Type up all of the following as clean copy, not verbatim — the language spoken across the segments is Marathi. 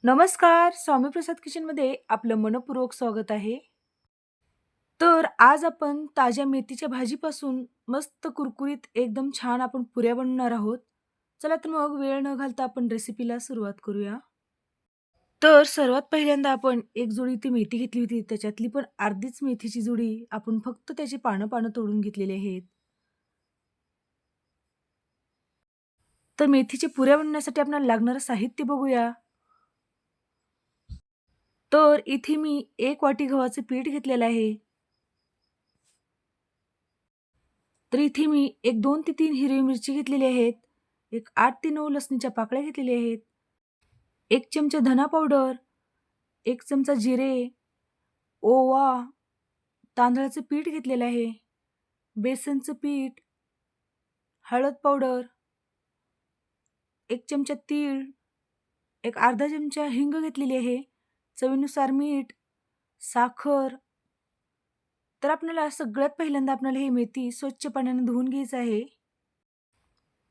नमस्कार. स्वामी प्रसाद किचनमध्ये आपलं मनःपूर्वक स्वागत आहे. तर आज आपण ताज्या मेथीच्या भाजीपासून मस्त कुरकुरीत एकदम छान आपण पुऱ्या बनवणार आहोत. चला तर मग वेळ न घालता आपण रेसिपीला सुरुवात करूया. तर सर्वात पहिल्यांदा आपण एक जुडी ती मेथी घेतली होती. त्याच्यातली पण अर्धीच मेथीची जुडी आपण फक्त त्याची पानं-पानं तोडून घेतलेली आहेत. तर मेथीच्या पुऱ्या बनवण्यासाठी आपल्याला लागणारं साहित्य बघूया. तर इथे मी 1 वाटी गव्हाचं पीठ घेतलेलं आहे. तर इथे मी एक 2 ते 3 हिरवी मिरची घेतलेली आहेत. एक 8 ते 9 लसणीच्या पाकळ्या घेतलेल्या आहेत. 1 चमचा धना पावडर, 1 चमचा जिरे, ओवा, तांदळाचं पीठ घेतलेलं आहे, बेसनचं पीठ, हळद पावडर, 1 चमचा तीळ, एक अर्धा चमचा हिंग घेतलेली आहे, चवीनुसार मीठ, साखर. तर आपल्याला सगळ्यात पहिल्यांदा आपल्याला ही मेथी स्वच्छ पाण्याने धुवून घ्यायचं आहे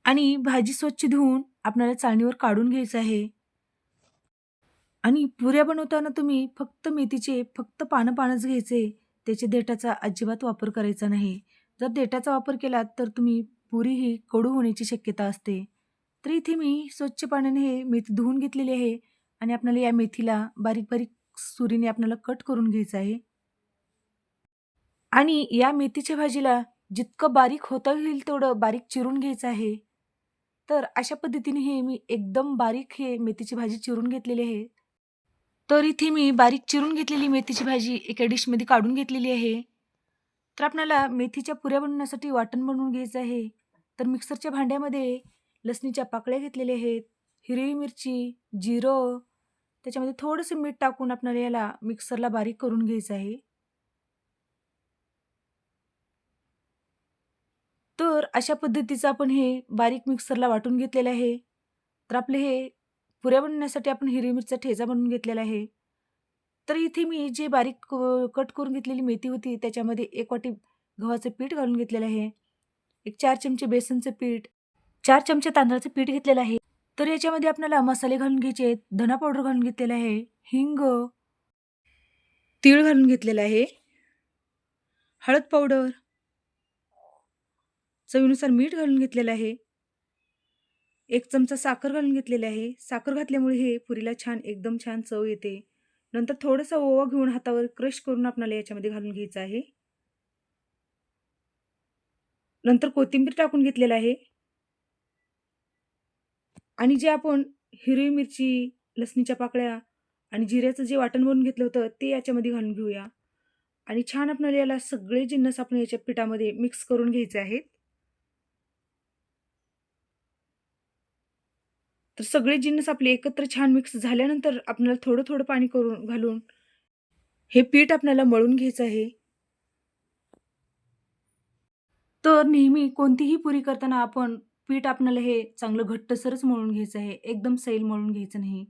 आणि भाजी स्वच्छ धुवून आपल्याला चाळणीवर काढून घ्यायचं आहे. आणि पुऱ्या बनवताना तुम्ही फक्त मेथीचे फक्त पानं-पानच घ्यायचे. त्याच्या देठाचा अजिबात वापर करायचा नाही. जर देठाचा वापर केलात तर तुम्ही पुरी ही कडू होण्याची शक्यता असते. तर इथे मी स्वच्छ पाण्याने हे मेथी धुवून घेतलेली आहे आणि आपल्याला या मेथीला बारीक-बारीक सुरीने आपल्याला कट करून घ्यायचं आहे. आणि या मेथीच्या भाजीला जितकं बारीक होता येईल तेवढं बारीक चिरून घ्यायचं आहे. तर अशा पद्धतीने हे मी एकदम बारीक हे मेथीची भाजी चिरून घेतलेली आहे. तर इथे मी बारीक चिरून घेतलेली मेथीची भाजी एका डिशमध्ये काढून घेतलेली आहे. तर आपल्याला मेथीच्या पुऱ्या बनवण्यासाठी वाटण बनवून घ्यायचं आहे. तर मिक्सरच्या भांड्यामध्ये लसणीच्या पाकळ्या घेतलेल्या आहेत, हिरवी मिरची, जिरं, त्याच्यामध्ये थोडंसं मीठ टाकून आपल्याला याला मिक्सरला बारीक करून घ्यायचं आहे. तर अशा पद्धतीचं आपण हे बारीक मिक्सरला वाटून घेतलेलं आहे. तर आपले हे पुऱ्या बनवण्यासाठी आपण हिरवी मिरचीचा ठेचा बनवून घेतलेला आहे. तर इथे मी जे बारीक कट करून घेतलेली मेथी होती त्याच्यामध्ये 1 वाटी गव्हाचं पीठ घालून घेतलेलं आहे. एक 4 चमचे बेसनचं पीठ, 4 चमचे तांदळाचं पीठ घेतलेलं आहे. तर याच्यामध्ये आपल्याला मसाले घालून घ्यायचे आहेत. धना पावडर घालून घेतलेला आहे, हिंग, तीळ घालून घेतलेला आहे, हळद पावडर, चवीनुसार मीठ घालून घेतलेलं आहे. 1 चमचा साखर घालून घेतलेली आहे. साखर घातल्यामुळे हे पुरीला छान एकदम छान चव येते. नंतर थोडासा ओवा घेऊन हातावर क्रश करून आपल्याला याच्यामध्ये घालून घ्यायचं आहे. नंतर कोथिंबीर टाकून घेतलेलं आहे आणि जे आपण हिरवी मिरची, लसणीच्या पाकळ्या आणि जिऱ्याचं जे वाटण बनवून घेतलं होतं ते याच्यामध्ये घालून घेऊया आणि छान आपल्याला याला सगळे जिन्नस आपण याच्या पिठामध्ये मिक्स करून घ्यायचे आहेत. तर सगळे जिन्नस आपले एकत्र छान मिक्स झाल्यानंतर आपल्याला थोडं-थोडं पाणी करून घालून हे पीठ आपल्याला मळून घ्यायचं आहे. तर नेहमी कोणतीही पुरी करताना आपण पीठ आपल्याला हे चांगलं घट्टसरच मळून घ्यायचं आहे. एकदम सैल मळून घ्यायचं नाही.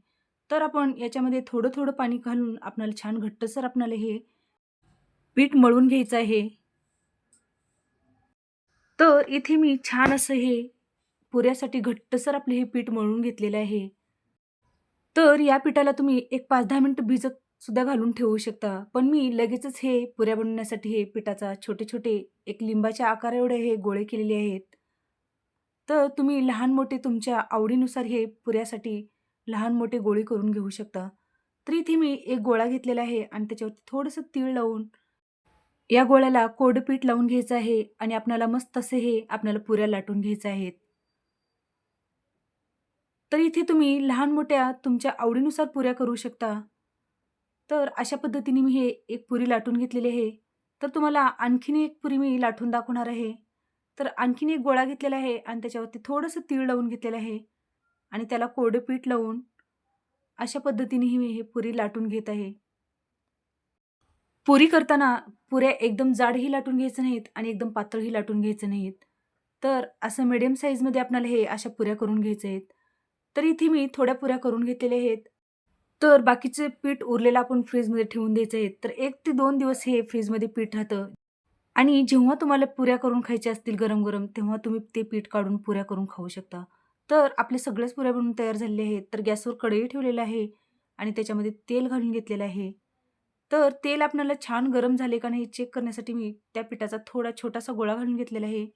तर आपण याच्यामध्ये थोडं-थोडं पाणी घालून आपल्याला छान घट्टसर आपल्याला हे पीठ मळून घ्यायचं आहे. तर इथे मी छान असं हे पुऱ्यासाठी घट्टसर आपले हे पीठ मळून घेतलेलं आहे. तर या पिठाला तुम्ही एक 5-10 मिनिटं भिजत सुद्धा घालून ठेवू शकता. पण मी लगेचच हे पुऱ्या बनवण्यासाठी हे पिठाचा छोटे-छोटे एक लिंबाच्या आकार एवढे हे गोळे केलेले आहेत. तर तुम्ही लहान-मोठे तुमच्या आवडीनुसार हे पुऱ्यासाठी लहान-मोठे गोळे करून घेऊ शकता. तर इथे मी एक गोळा घेतलेला आहे आणि त्याच्यावरती थोडंसं तीळ लावून या गोळ्याला कोरडं पीठ लावून घ्यायचं आहे आणि आपल्याला मस्त असे हे आपल्याला पुऱ्या लाटून घ्यायच्या आहेत. तर इथे तुम्ही लहान-मोठ्या तुमच्या आवडीनुसार पुऱ्या करू शकता. तर अशा पद्धतीने मी हे एक पुरी लाटून घेतलेली आहे. तर तुम्हाला आणखीन एक पुरी मी लाटून दाखवणार आहे. तर आणखीन एक गोळा घेतलेला आहे आणि त्याच्यावरती थोडंसं तीळ लावून घेतलेलं आहे आणि त्याला कोरडं पीठ लावून अशा पद्धतीने मी हे पुरी लाटून घेत आहे. पुरी करताना पुऱ्या एकदम जाडही लाटून घ्यायचं नाहीत आणि एकदम पातळही लाटून घ्यायचं नाहीत. तर असं मीडियम साईजमध्ये आपल्याला हे अशा पुऱ्या करून घ्यायच्या आहेत. तर इथे मी थोड्या पुऱ्या करून घेतलेल्या आहेत. तर बाकीचे पीठ उरलेलं आपण फ्रीजमध्ये ठेवून द्यायचं आहे. तर 1 ते 2 दिवस हे फ्रीजमध्ये पीठ राहतं आणि जेव्हा तुम्हाला पुऱ्या करून खायच्या असतील गरम-गरम, तेव्हा तुम्ही ते पीठ काढून पुऱ्या करून खाऊ शकता. तर आपले सगळ्याच पुऱ्या बनवून तयार झालेल्या आहेत. तर गॅसवर कढई ठेवलेली आहे आणि त्याच्यामध्ये तेल घालून घेतलेलं आहे. तर तेल आपल्याला छान गरम झाले का नाही चेक करण्यासाठी मी त्या पिठाचा थोडा छोटासा गोळा घालून घेतलेला आहे.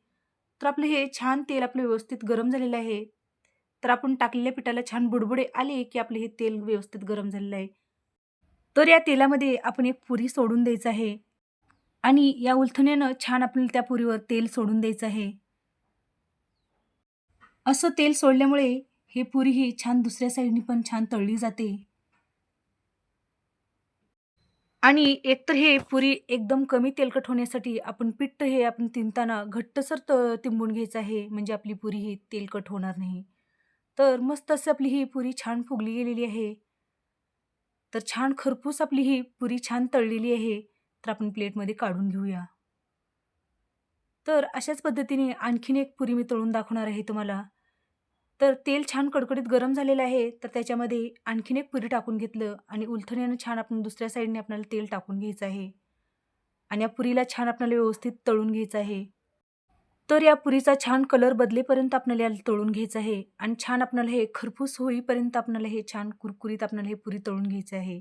तर आपलं हे छान तेल आपलं व्यवस्थित गरम झालेलं आहे. तर आपण टाकलेल्या पिठाला छान बुडबुडे आले, की आपले हे तेल व्यवस्थित गरम झालेलं आहे. तर या तेलामध्ये आपण एक पुरी सोडून द्यायचं आहे आणि या उलथण्यानं छान आपल्याला त्या पुरीवर तेल सोडून द्यायचं आहे. असं तेल सोडल्यामुळे हे पुरी ही छान दुसऱ्या साइडनी पण छान तळली जाते. आणि एकतर हे पुरी एकदम कमी तेलकट होण्यासाठी आपण पीठ हे आपण तिंबताना घट्टसर तिंबून घ्यायचं आहे, म्हणजे आपली पुरी ही तेलकट होणार नाही. तर मस्त अशी आपली ही पुरी छान फुगली गेलेली आहे. तर छान खरपूस आपली ही पुरी छान तळलेली आहे. तर आपण प्लेटमध्ये काढून घेऊया. तर अशाच पद्धतीने आणखीन एक पुरी मी तळून दाखवणार आहे तुम्हाला. तर तेल छान कडकडीत गरम झालेलं आहे. तर त्याच्यामध्ये आणखीन एक पुरी टाकून घेतलं आणि उलथण्यानं छान आपण दुसऱ्या साइडने आपल्याला तेल टाकून घ्यायचं आहे आणि या पुरीला छान आपल्याला व्यवस्थित तळून घ्यायचं आहे. तर या पुरीचा छान कलर बदलेपर्यंत आपल्याला याला तळून घ्यायचं आहे आणि छान आपल्याला हे खरपूस होईपर्यंत आपल्याला हे छान कुरकुरीत आपल्याला हे पुरी तळून घ्यायची आहे.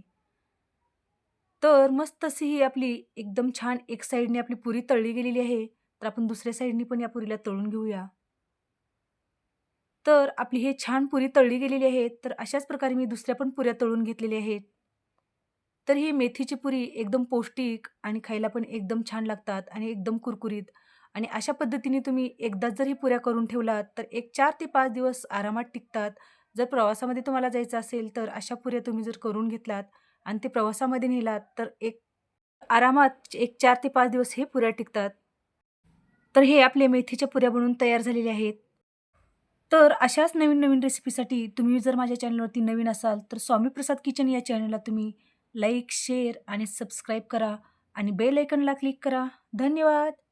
तर मस्त अशी ही आपली एकदम छान एक साइडने आपली पुरी तळली गेलेली आहे. तर आपण दुसऱ्या साइडनी पण या पुरीला तळून घेऊया. तर आपली हे छान पुरी तळली गेलेली आहे. तर अशाच प्रकारे मी दुसऱ्या पण पुऱ्या तळून घेतलेल्या आहेत. तर ही मेथीची पुरी एकदम पौष्टिक आणि खायला पण एकदम छान लागतात आणि एकदम कुरकुरीत आणि अशा पद्धतीने तुम्ही एकदाच जर ही पुऱ्या करून ठेवलात, तर एक 4 ते 5 दिवस आरामात टिकतात. जर प्रवासामध्ये तुम्हाला जायचं असेल, तर अशा पुऱ्या तुम्ही जर करून घेतलात आणि ते प्रवासामध्ये नेलात, तर एक आरामात एक 4 ते 5 दिवस हे पुऱ्या टिकतात. तर हे आपले मेथीच्या पुऱ्या बनून तयार झालेल्या आहेत. तर अशाच नवीन-नवीन रेसिपीसाठी तुम्ही जर माझ्या चॅनलवरती नवीन असाल, तर स्वामी प्रसाद किचन या चॅनलला तुम्ही लाईक, शेअर आणि सबस्क्राईब करा आणि बेल आयकॉनला क्लिक करा. धन्यवाद.